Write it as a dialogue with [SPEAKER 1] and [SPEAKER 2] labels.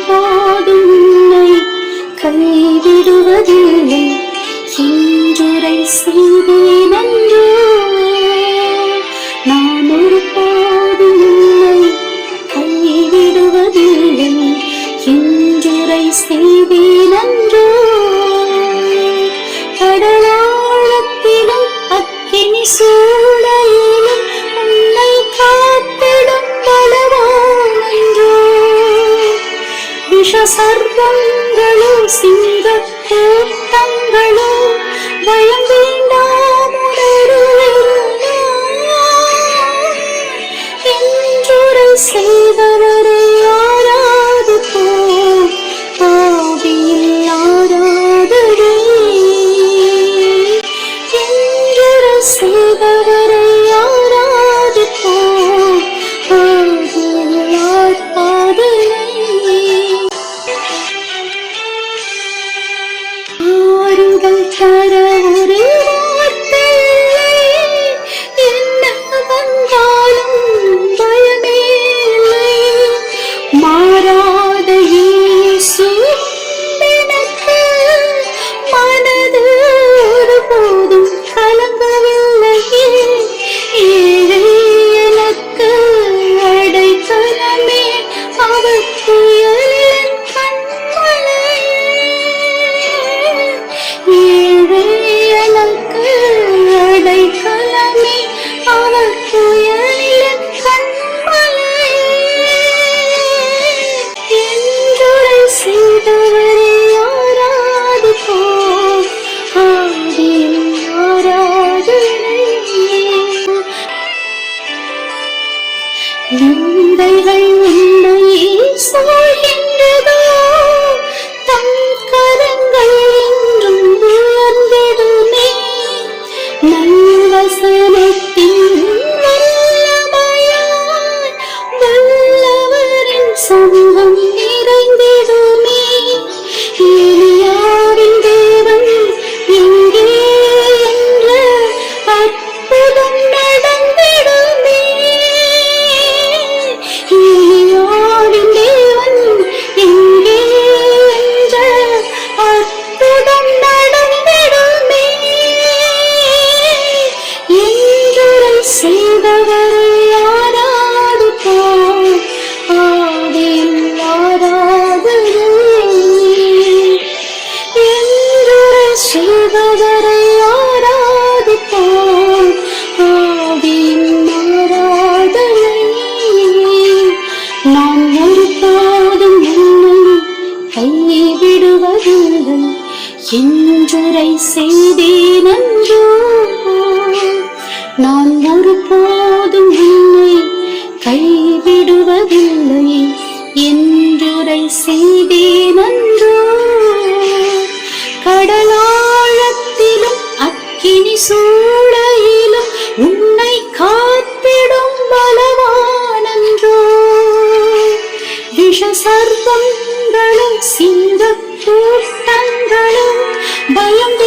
[SPEAKER 1] ஒருபோதும் உன்னை கைவிடுவதில்லை என்றுரை செய்தேன் அன்றோ. நான் ஒருபோதும் உன்னை கைவிடுவதில்லை என்றுரை செய்தேன் அன்றோ. கடலாழத்திலும் அக்கினி சூளையிலும் உன்னை காத்திடும் பலவான் அன்றோ. விஷ சர்ப்பங்களும் சிங்க கூட்டங்களும் பயம் வேண்டாம் என்றுரை செய்தவரை ஆராதிப்போம் ஆவியில் ஆராதனை. என்றுரை செய்தவரை ஆராதிப்போம் ஆவியில் ஆராதனை. ஆறுதல் தர ஒரு வார்த்தை என்ன வந்தாலும் பயமே இல்லை. மாறாத இயேசு எனக்கு மனது ஒருபோதும் கலங்கவில்லையே. ஏழை எனக்கு அடைக்கலமே அவர் புயலின் கண்மலையே. ஏழை எனக்கு அடைக்கலமே அவர் புயலின் கண்மலையே. என்றுரை செய்தவரை ஆராதிப்போம் ஆவியில் ஆராதனை. நிந்தைகள் உன்னை சூழ்கின்றதோ தம் கரங்கள் என்றும் உயர்ந்திடுமே. நல்வசனத்தின் வல்லமையால் வல்லவரின் சமூகம் நிறைந்திடுமே. எலியாவின் தேவன் எங்கே என்ற அற்புதம் நடந்திடுமே. எலியாவின் தேவன் எங்கே என்ற அற்புதம் நடந்திடுமே. என்றுரை செய்தவரை ஆராதிப்போம் ஆவியில் ஆராதனை. என்றுரை செய்தவரை ஆராதிப்போம் ஆவியில் ஆராதனை. நான் ஒருபோதும் உன்னை கைவிடுவதில்லை என்றுரை செய்தேன் அன்றோ. நான் ஒருபோதும் உன்னை கைவிடுவதில்லை என்றுரை செய்தேன் அன்றோ. கடலாழத்திலும் அக்கினி சூளையிலும் உன்னை காத்திடும் பலவான் அன்றோ. விஷ சர்ப்பங்களும் சிங்க கூட்டங்களும் பயம்